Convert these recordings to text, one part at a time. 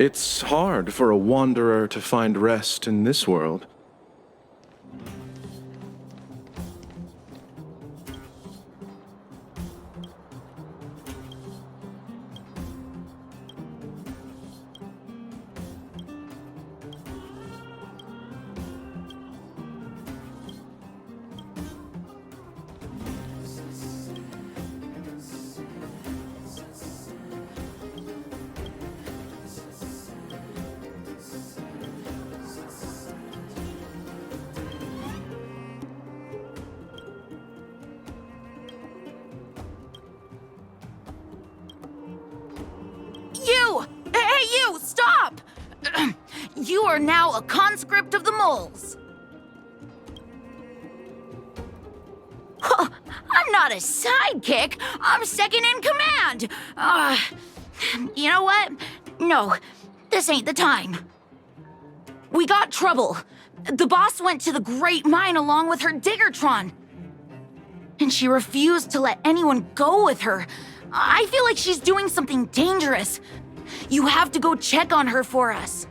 It's hard for a wanderer to find rest in this world. You! Hey, you! Stop! You are now a conscript of the moles. I'm not a sidekick. I'm second in command. You know what? No, this ain't the time. We got trouble. The boss went to the Great Mine along with her Diggertron. And she refused to let anyone go with her. I feel like she's doing something dangerous. You have to go check on her for us.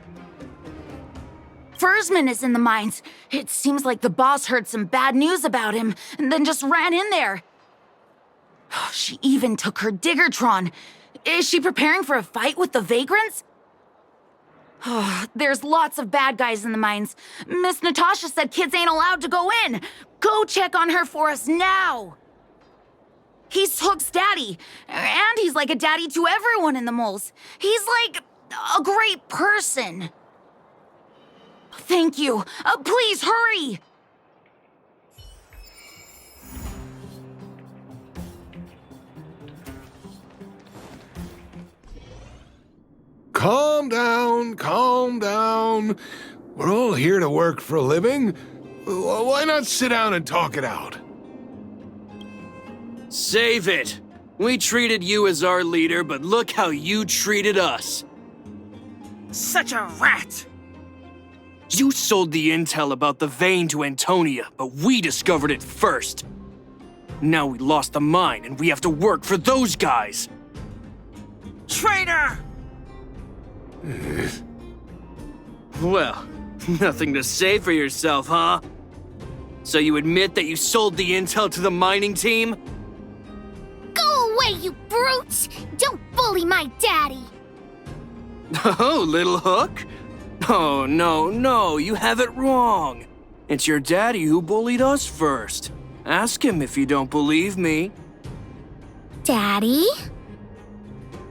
Foreman is in the mines. It seems like the boss heard some bad news about him and then just ran in there. She even took her Diggertron. Is she preparing for a fight with the vagrants? There's lots of bad guys in the mines. Miss Natasha said kids ain't allowed to go in. Go check on her for us now. He's Hook's daddy, and he's like a daddy to everyone in the moles. He's like a great person. Thank you. Please hurry. Calm down, calm down. We're all here to work for a living. Why not sit down and talk it out? Save it! We treated you as our leader, but look how you treated us. Such a rat! You sold the intel about the vein to Antonia, but we discovered it first. Now we lost the mine, and we have to work for those guys. Traitor! Well, nothing to say for yourself, huh? So you admit that you sold the intel to the mining team? Go away, you brutes! Don't bully my daddy! Oh, little Hook? Oh, no, you have it wrong. It's your daddy who bullied us first. Ask him if you don't believe me. Daddy?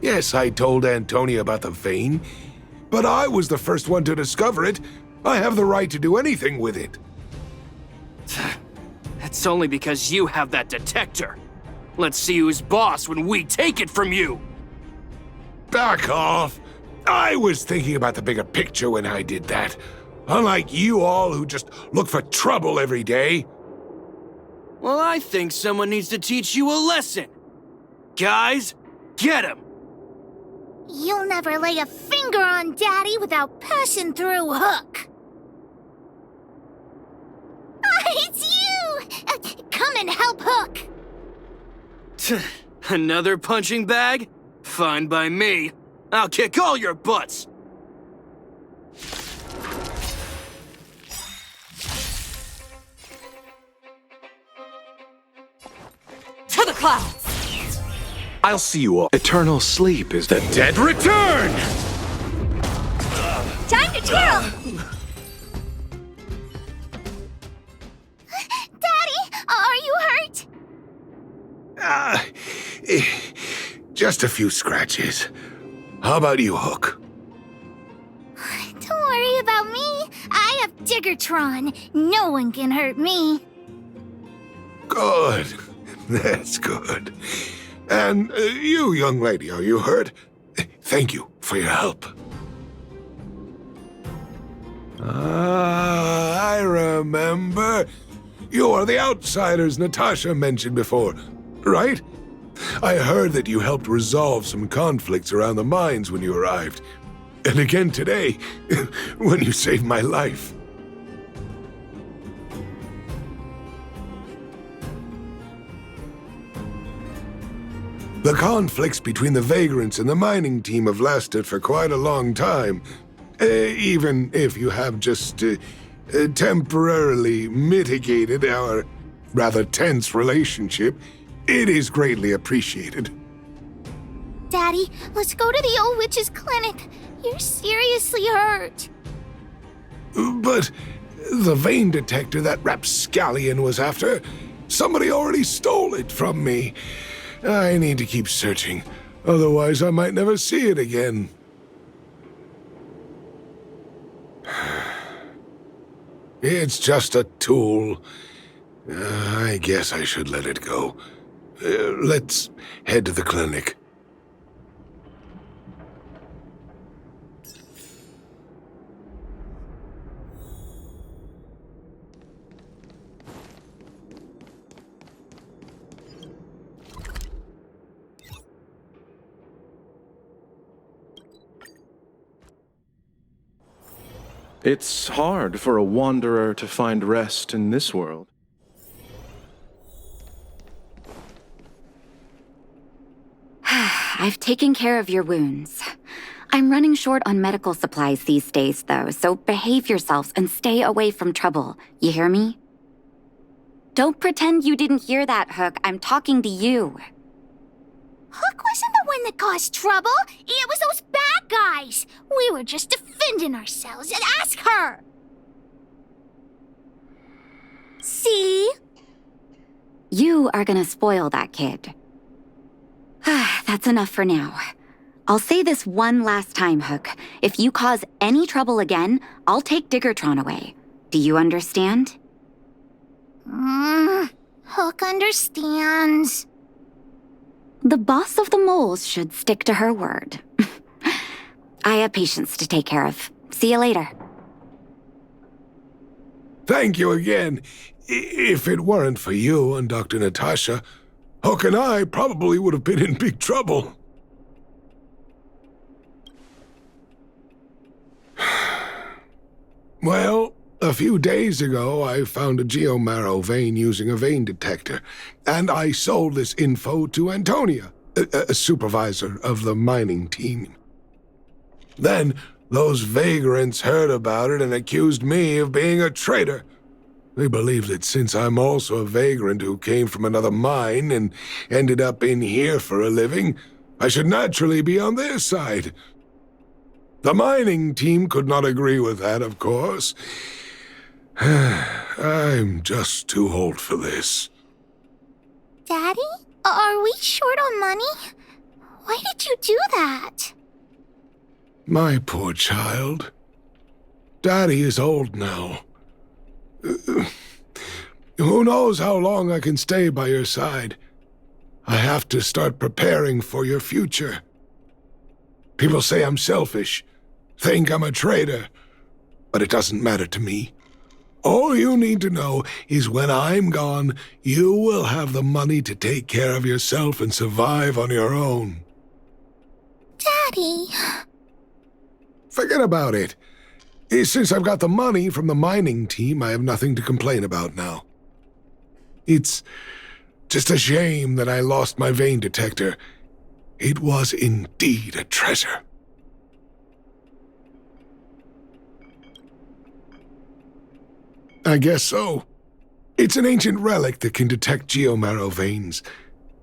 Yes, I told Antonia about the vein, but I was the first one to discover it. I have the right to do anything with it. It's only because you have that detector. Let's see who's boss when we take it from you. Back off. I was thinking about the bigger picture when I did that. Unlike you all who just look for trouble every day. Well, I think someone needs to teach you a lesson. Guys, get him! You'll never lay a finger on Daddy without passing through Hook. It's you! Come and help Hook! Another punching bag? Fine by me. I'll kick all your butts! To the clouds! I'll see you all. Eternal sleep is the dead return! Time to twirl! Daddy, are you hurt? Just a few scratches. How about you, Hook? Don't worry about me. I have Diggertron. No one can hurt me. Good. That's good. And you, young lady, are you hurt? Thank you for your help. I remember. You are the outsiders Natasha mentioned before, right? I heard that you helped resolve some conflicts around the mines when you arrived. And again today, when you saved my life. The conflicts between the vagrants and the mining team have lasted for quite a long time. Even if you have just temporarily mitigated our rather tense relationship, it is greatly appreciated. Daddy, let's go to the old witch's clinic. You're seriously hurt. But the vein detector that rapscallion was after, somebody already stole it from me. I need to keep searching, otherwise I might never see it again. It's just a tool. I guess I should let it go. Let's head to the clinic. It's hard for a wanderer to find rest in this world. I've taken care of your wounds. I'm running short on medical supplies these days, though, so behave yourselves and stay away from trouble. You hear me? Don't pretend you didn't hear that, Hook. I'm talking to you. Hook wasn't the one that caused trouble. It was those bad guys. We were just defending ourselves. Ask her. See? You are gonna spoil that kid. That's enough for now. I'll say this one last time, Hook. If you cause any trouble again, I'll take Diggertron away. Do you understand? Hook understands. The boss of the moles should stick to her word. I have patients to take care of. See you later. Thank you again. If it weren't for you and Dr. Natasha, Hook and I probably would have been in big trouble. Well, a few days ago, I found a geomarrow vein using a vein detector, and I sold this info to Antonia, a supervisor of the mining team. Then, those vagrants heard about it and accused me of being a traitor. They believe that since I'm also a vagrant who came from another mine and ended up in here for a living, I should naturally be on their side. The mining team could not agree with that, of course. I'm just too old for this. Daddy? Are we short on money? Why did you do that? My poor child. Daddy is old now. Who knows how long I can stay by your side? I have to start preparing for your future. People say I'm selfish, think I'm a traitor, but it doesn't matter to me. All you need to know is when I'm gone, you will have the money to take care of yourself and survive on your own. Daddy. Forget about it. Since I've got the money from the mining team, I have nothing to complain about now. It's just a shame that I lost my vein detector. It was indeed a treasure. I guess so. It's an ancient relic that can detect geomarrow veins.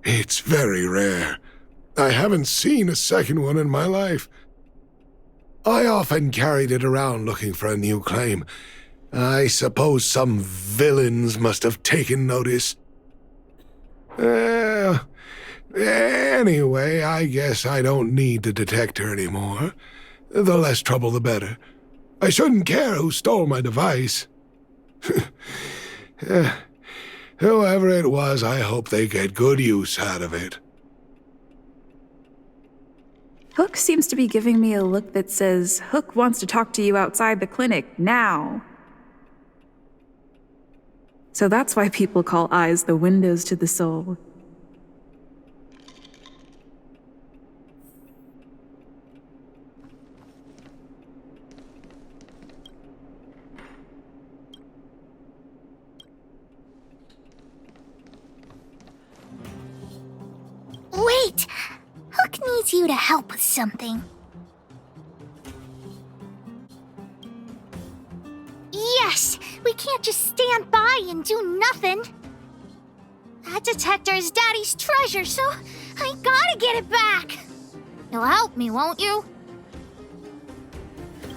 It's very rare. I haven't seen a second one in my life. I often carried it around looking for a new claim. I suppose some villains must have taken notice. Anyway, I guess I don't need the detector anymore. The less trouble, the better. I shouldn't care who stole my device. Whoever it was, I hope they get good use out of it. Hook seems to be giving me a look that says, Hook wants to talk to you outside the clinic, now. So that's why people call eyes the windows to the soul. Wait! needs you to help with something. Yes! We can't just stand by and do nothing. That detector is Daddy's treasure, so I gotta get it back. You'll help me, won't you?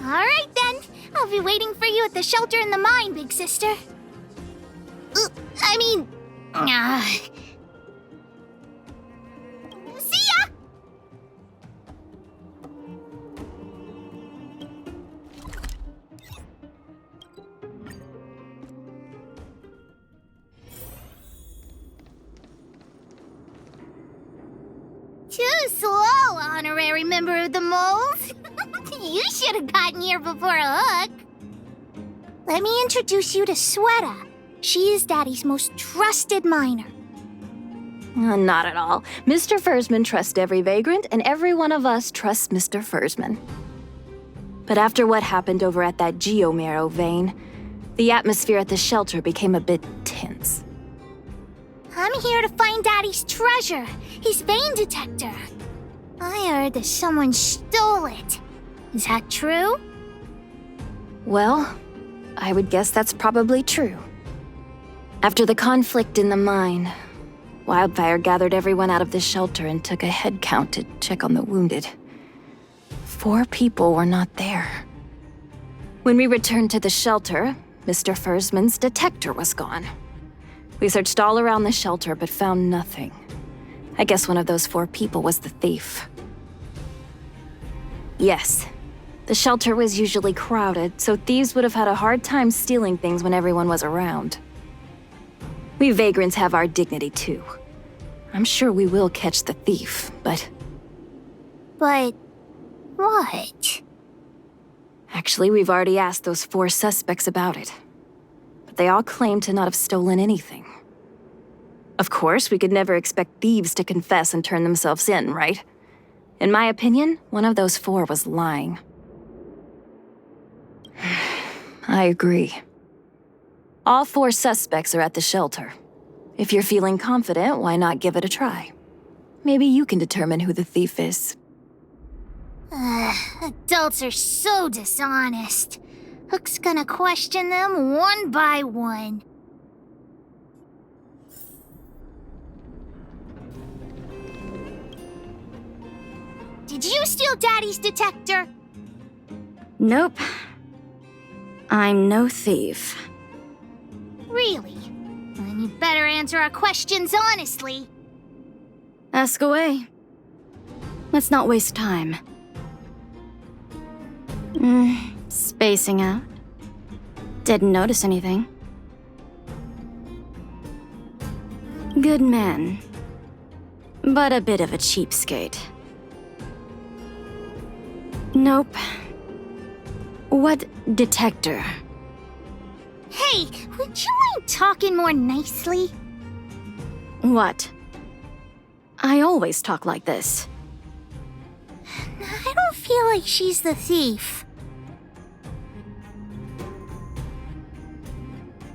Alright then. I'll be waiting for you at the shelter in the mine, big sister. See ya! Too slow, honorary member of the moles. You should have gotten here before Hook. Let me introduce you to Sweta. She is Daddy's most trusted miner. Not at all. Mr. Fursman trusts every vagrant, and every one of us trusts Mr. Fursman. But after what happened over at that geomarrow vein, the atmosphere at the shelter became a bit tense. I'm here to find Daddy's treasure, his vein detector. I heard that someone stole it. Is that true? Well, I would guess that's probably true. After the conflict in the mine, Wildfire gathered everyone out of the shelter and took a head count to check on the wounded. 4 people were not there. When we returned to the shelter, Mr. Fursman's detector was gone. We searched all around the shelter but found nothing. I guess one of those 4 people was the thief. Yes, the shelter was usually crowded, so thieves would have had a hard time stealing things when everyone was around. We vagrants have our dignity too. I'm sure we will catch the thief, but... But... what? Actually, we've already asked those 4 suspects about it. But they all claim to not have stolen anything. Of course, we could never expect thieves to confess and turn themselves in, right? In my opinion, one of those 4 was lying. I agree. All 4 suspects are at the shelter. If you're feeling confident, why not give it a try? Maybe you can determine who the thief is. Adults are so dishonest. Hook's gonna question them one by one. Did you steal Daddy's detector? Nope. I'm no thief. Really? Then you better answer our questions honestly. Ask away. Let's not waste time. Spacing out. Didn't notice anything. Good man. But a bit of a cheapskate. Nope. What detector? Hey, would you mind talking more nicely? What? I always talk like this. I don't feel like she's the thief.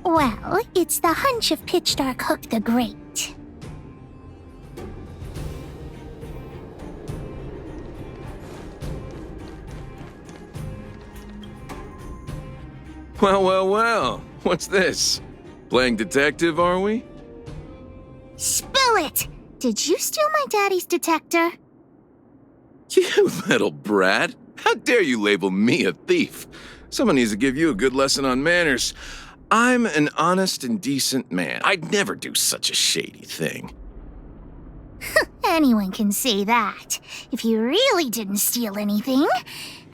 Well, it's the hunch of Pitch Dark Hook the Great. Well. What's this? Playing detective, are we? Spill it! Did you steal my daddy's detector? You little brat. How dare you label me a thief? Someone needs to give you a good lesson on manners. I'm an honest and decent man. I'd never do such a shady thing. Anyone can say that. If you really didn't steal anything,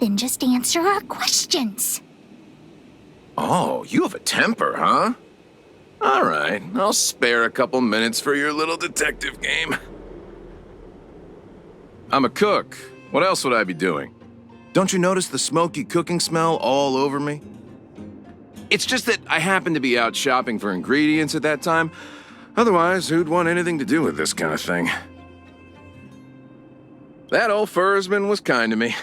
then just answer our questions. Oh, you have a temper, huh? All right, I'll spare a couple minutes for your little detective game. I'm a cook. What else would I be doing? Don't you notice the smoky cooking smell all over me? It's just that I happened to be out shopping for ingredients at that time. Otherwise, who'd want anything to do with this kind of thing? That old Fursman was kind to me.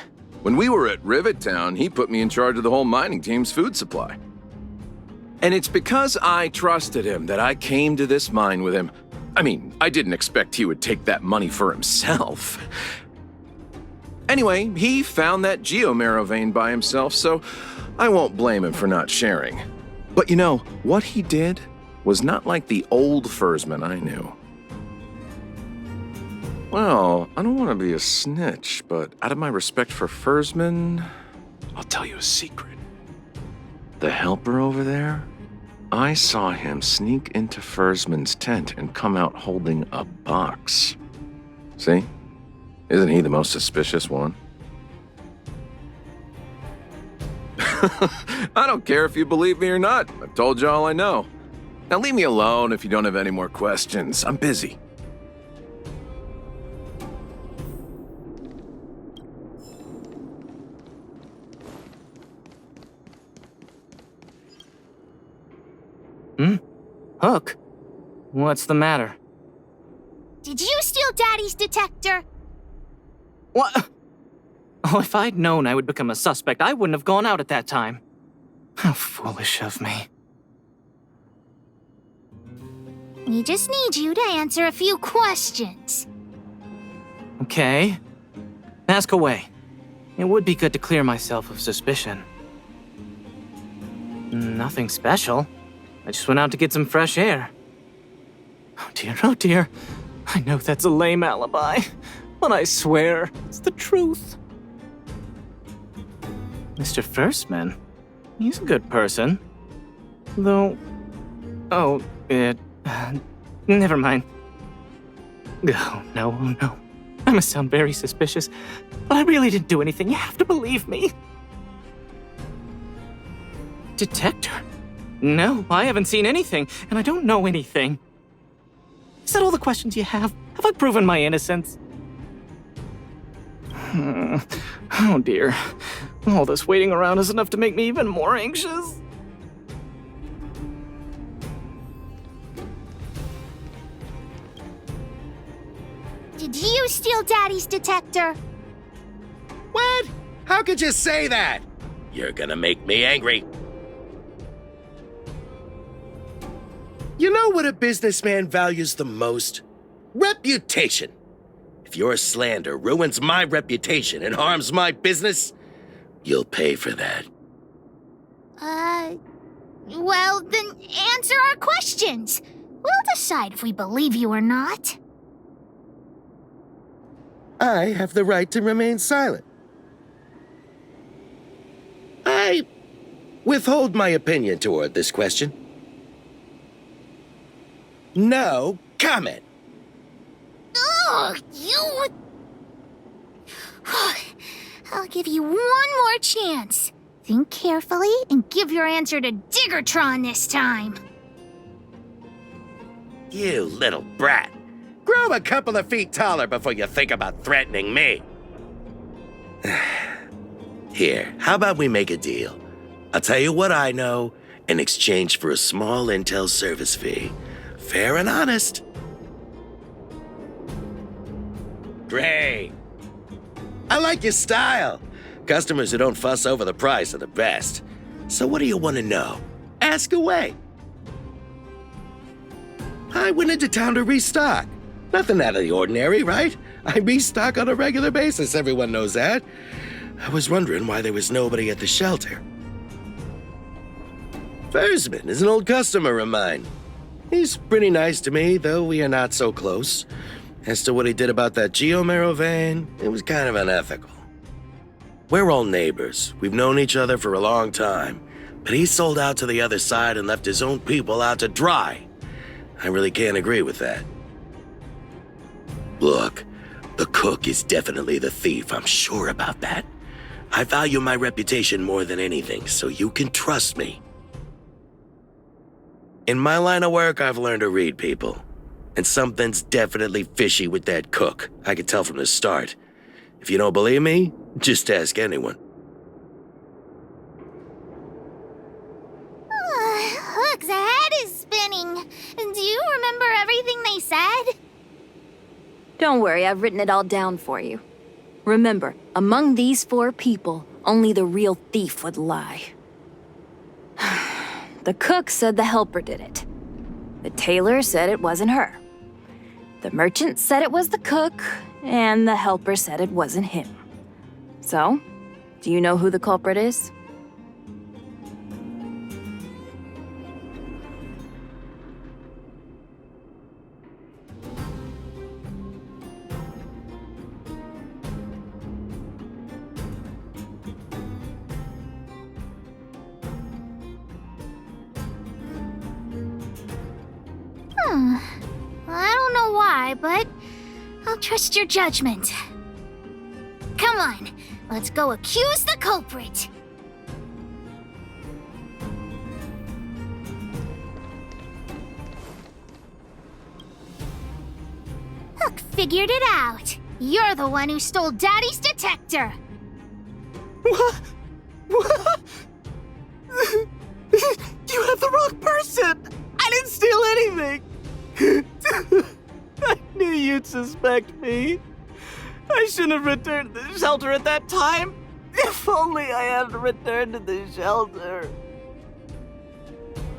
When we were at Rivet Town, he put me in charge of the whole mining team's food supply. And it's because I trusted him that I came to this mine with him. I mean, I didn't expect he would take that money for himself. Anyway, he found that geomarrow vein by himself, so I won't blame him for not sharing. But you know, what he did was not like the old Foreman I knew. Well, I don't want to be a snitch, but out of my respect for Foreman, I'll tell you a secret. The helper over there, I saw him sneak into Foreman's tent and come out holding a box. See? Isn't he the most suspicious one? I don't care if you believe me or not. I've told you all I know. Now leave me alone if you don't have any more questions. I'm busy. Hook? What's the matter? Did you steal Daddy's detector? What? Oh, if I'd known I would become a suspect, I wouldn't have gone out at that time. How foolish of me. We just need you to answer a few questions. Okay. Ask away. It would be good to clear myself of suspicion. Nothing special. I just went out to get some fresh air. Oh dear. I know that's a lame alibi, but I swear it's the truth. Mr. Foreman, he's a good person. Though... Oh, never mind. Oh, no. I must sound very suspicious, but I really didn't do anything. You have to believe me. Detector? No, I haven't seen anything, and I don't know anything. Is that all the questions you have? Have I proven my innocence? Oh dear. All this waiting around is enough to make me even more anxious. Did you steal Daddy's detector? What? How could you say that? You're gonna make me angry. You know what a businessman values the most? Reputation. If your slander ruins my reputation and harms my business, you'll pay for that. Well, then answer our questions. We'll decide if we believe you or not. I have the right to remain silent. I withhold my opinion toward this question. No comment. Ugh, you... I'll give you one more chance. Think carefully and give your answer to Diggertron this time. You little brat. Grow a couple of feet taller before you think about threatening me. Here, how about we make a deal? I'll tell you what I know in exchange for a small intel service fee. Fair and honest. Great. I like your style. Customers who don't fuss over the price are the best. So what do you want to know? Ask away. I went into town to restock. Nothing out of the ordinary, right? I restock on a regular basis, everyone knows that. I was wondering why there was nobody at the shelter. Foreman is an old customer of mine. He's pretty nice to me, though we are not so close. As to what he did about that geomarrow vein, it was kind of unethical. We're all neighbors. We've known each other for a long time. But he sold out to the other side and left his own people out to dry. I really can't agree with that. Look, the cook is definitely the thief, I'm sure about that. I value my reputation more than anything, so you can trust me. In my line of work, I've learned to read people. And something's definitely fishy with that cook. I could tell from the start. If you don't believe me, just ask anyone. Hook's head is spinning. Do you remember everything they said? Don't worry, I've written it all down for you. Remember, among these 4 people, only the real thief would lie. The cook said the helper did it. The tailor said it wasn't her. The merchant said it was the cook, and the helper said it wasn't him. So, do you know who the culprit is? I don't know why, but I'll trust your judgment. Come on, let's go accuse the culprit. Hook figured it out. You're the one who stole Daddy's detector. What? What? You have the wrong person! I didn't steal anything! I knew you'd suspect me. I shouldn't have returned to the shelter at that time. If only I hadn't returned to the shelter.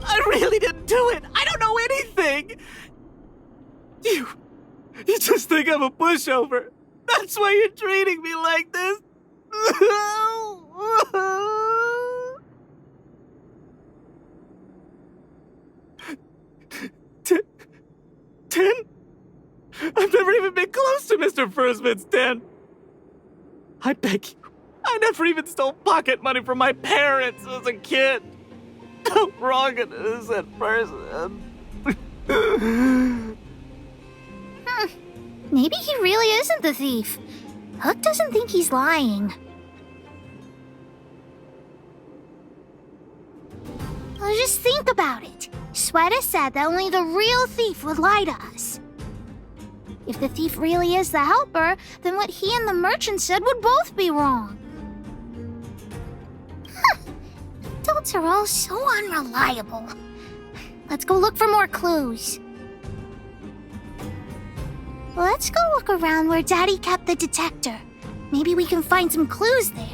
I really didn't do it. I don't know anything. You just think I'm a pushover. That's why you're treating me like this. Ten? I've never even been close to Mr. Fursman's den. I beg you, I never even stole pocket money from my parents as a kid. Don't wrong an innocent person. Maybe he really isn't the thief. Hook doesn't think he's lying. Well, just think about it. Sweater said that only the real thief would lie to us. If the thief really is the helper, then what he and the merchant said would both be wrong. Adults are all so unreliable. Let's go look for more clues. Let's go look around where Daddy kept the detector. Maybe we can find some clues there.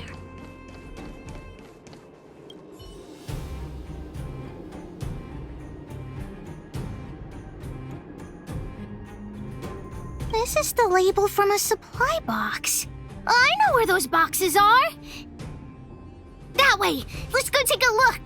This is the label from a supply box. I know where those boxes are. That way. Let's go take a look.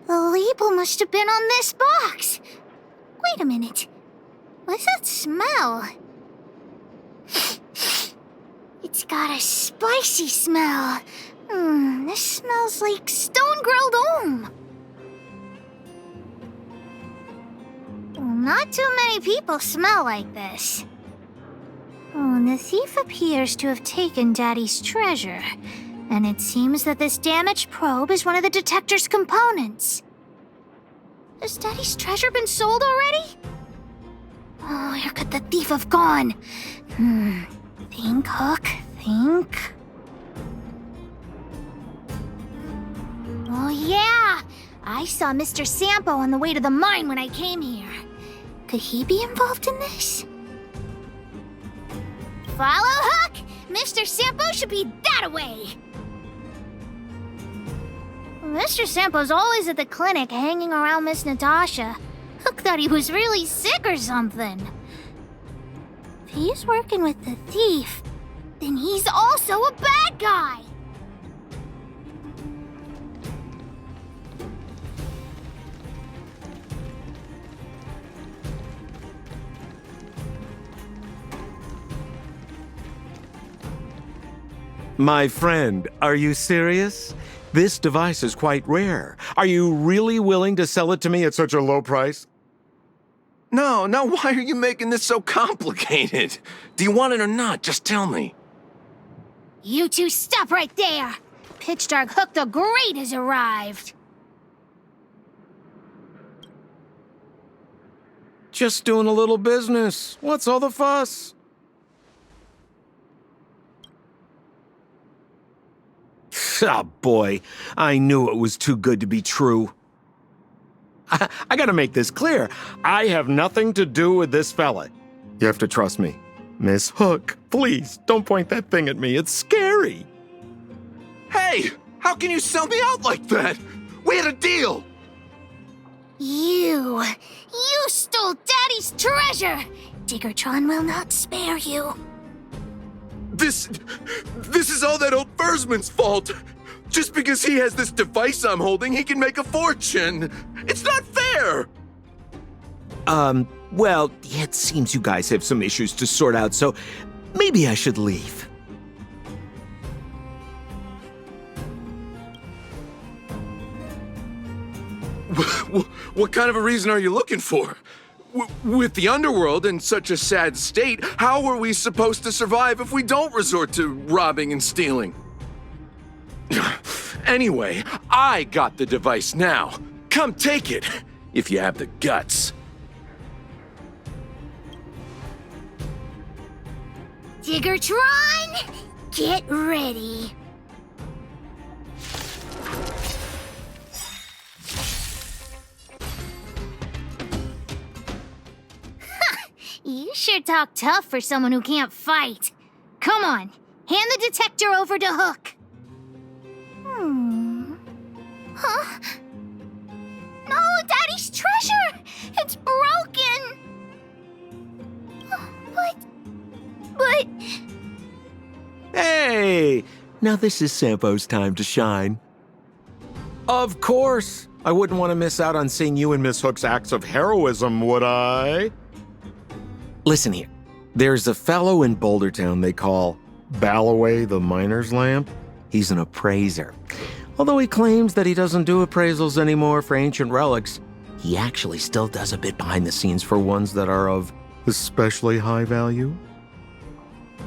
The label must have been on this box. Wait a minute. What's that smell? It's got a spicy smell. This smells like stone-grilled ohm. Well, not too many people smell like this. Oh, the thief appears to have taken Daddy's treasure. And it seems that this damaged probe is one of the detector's components. Has Daddy's treasure been sold already? Oh, where could the thief have gone? Think, Hook, think. Oh, yeah! I saw Mr. Sampo on the way to the mine when I came here. Could he be involved in this? Follow, Hook! Mr. Sampo should be that-a-way! Mr. Sampo's always at the clinic hanging around Miss Natasha. Hook thought he was really sick or something. If he's working with the thief, then he's also a bad guy! My friend, are you serious? This device is quite rare. Are you really willing to sell it to me at such a low price? No, why are you making this so complicated? Do you want it or not? Just tell me. You two stop right there! Pitch Dark Hook the Great has arrived! Just doing a little business. What's all the fuss? Ah, boy, I knew it was too good to be true. I gotta make this clear. I have nothing to do with this fella. You have to trust me. Miss Hook, please, don't point that thing at me. It's scary. Hey, how can you sell me out like that? We had a deal. You stole Daddy's treasure! Diggertron will not spare you. This is all that old Fursman's fault. Just because he has this device I'm holding, he can make a fortune. It's not fair. Well, it seems you guys have some issues to sort out, so maybe I should leave. What kind of a reason are you looking for? With the underworld in such a sad state, how are we supposed to survive if we don't resort to robbing and stealing? Anyway, I got the device now. Come take it, if you have the guts. Diggertron, get ready. You sure talk tough for someone who can't fight. Come on, hand the detector over to Hook. Huh? No, Daddy's treasure! It's broken! But... Hey! Now this is Sampo's time to shine. Of course! I wouldn't want to miss out on seeing you and Miss Hook's acts of heroism, would I? Listen here. There's a fellow in Bouldertown they call Balloway the Miner's Lamp. He's an appraiser. Although he claims that he doesn't do appraisals anymore for ancient relics, he actually still does a bit behind the scenes for ones that are of especially high value.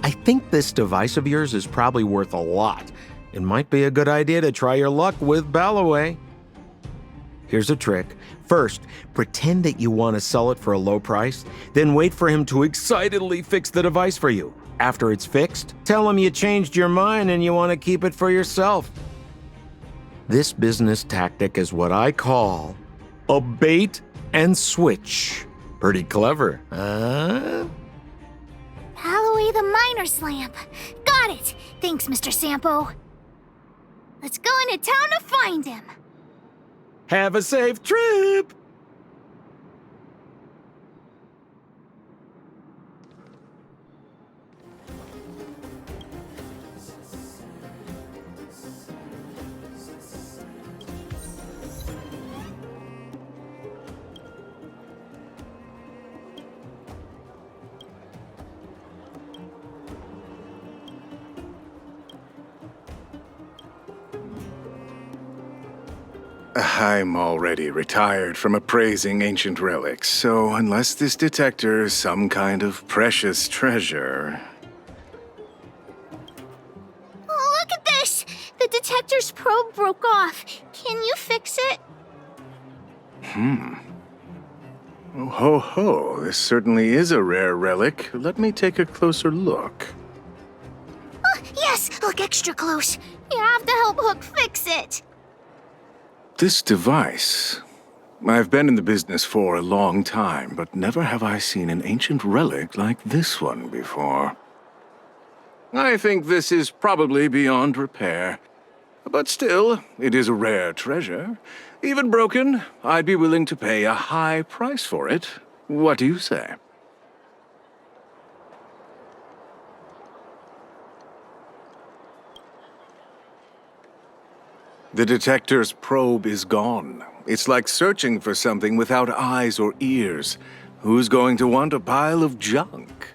I think this device of yours is probably worth a lot. It might be a good idea to try your luck with Balloway. Here's a trick. First, pretend that you want to sell it for a low price, then wait for him to excitedly fix the device for you. After it's fixed, tell him you changed your mind and you want to keep it for yourself. This business tactic is what I call a bait and switch. Pretty clever, huh? Balloway the Miner's Lamp. Got it. Thanks, Mr. Sampo. Let's go into town to find him. Have a safe trip! I'm already retired from appraising ancient relics, so unless this detector is some kind of precious treasure... Oh, look at this! The detector's probe broke off. Can you fix it? Oh, ho, ho. This certainly is a rare relic. Let me take a closer look. Oh, yes! Look extra close. You have to help Hook fix it. This device... I've been in the business for a long time, but never have I seen an ancient relic like this one before. I think this is probably beyond repair. But still, it is a rare treasure. Even broken, I'd be willing to pay a high price for it. What do you say? The detector's probe is gone. It's like searching for something without eyes or ears. Who's going to want a pile of junk?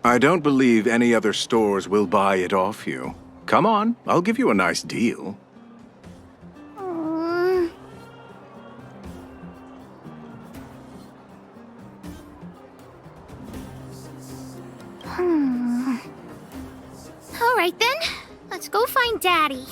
I don't believe any other stores will buy it off you. Come on, I'll give you a nice deal. All right then, let's go find Daddy.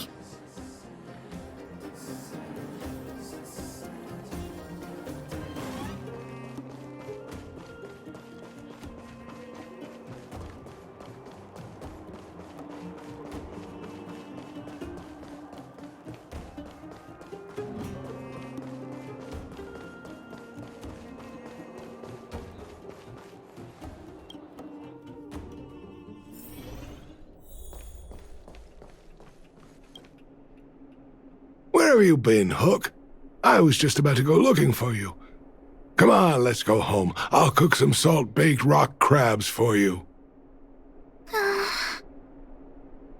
Where have you been, Hook? I was just about to go looking for you. Come on, let's go home. I'll cook some salt-baked rock crabs for you.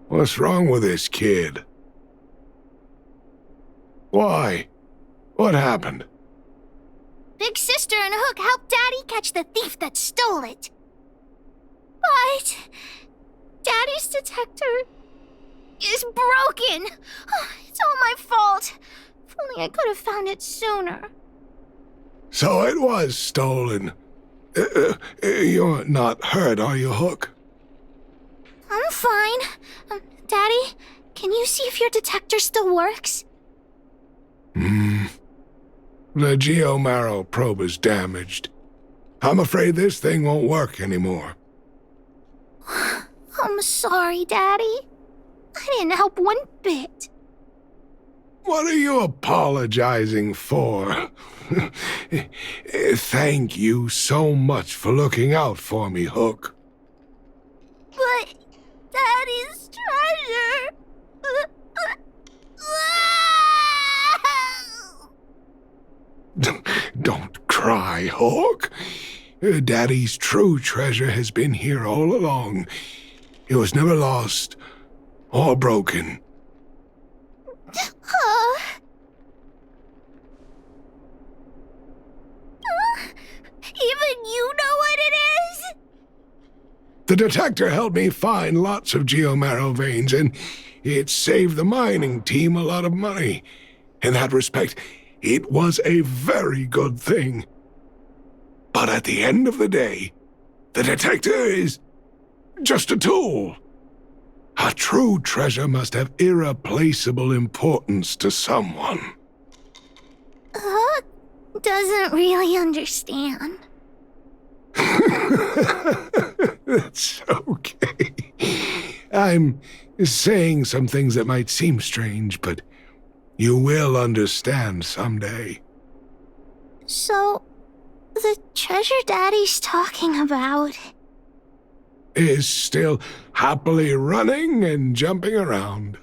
What's wrong with this kid? Why? What happened? Big Sister and Hook helped Daddy catch the thief that stole it. But Daddy's detector is broken. It's all my fault. If only I could have found it sooner. So it was stolen. You're not hurt, are you, Hook? I'm fine. Daddy, can you see if your detector still works? The geomarrow probe is damaged. I'm afraid this thing won't work anymore. I'm sorry, Daddy. I didn't help one bit. What are you apologizing for? Thank you so much for looking out for me, Hook. But Daddy's treasure... Don't cry, Hook. Daddy's true treasure has been here all along. It was never lost or broken. Even you know what it is? The detector helped me find lots of geomarrow veins, and it saved the mining team a lot of money. In that respect, it was a very good thing. But at the end of the day, the detector is just a tool. A true treasure must have irreplaceable importance to someone. Hook doesn't really understand. That's okay. I'm saying some things that might seem strange, but you will understand someday. So, the treasure Daddy's talking about is still happily running and jumping around.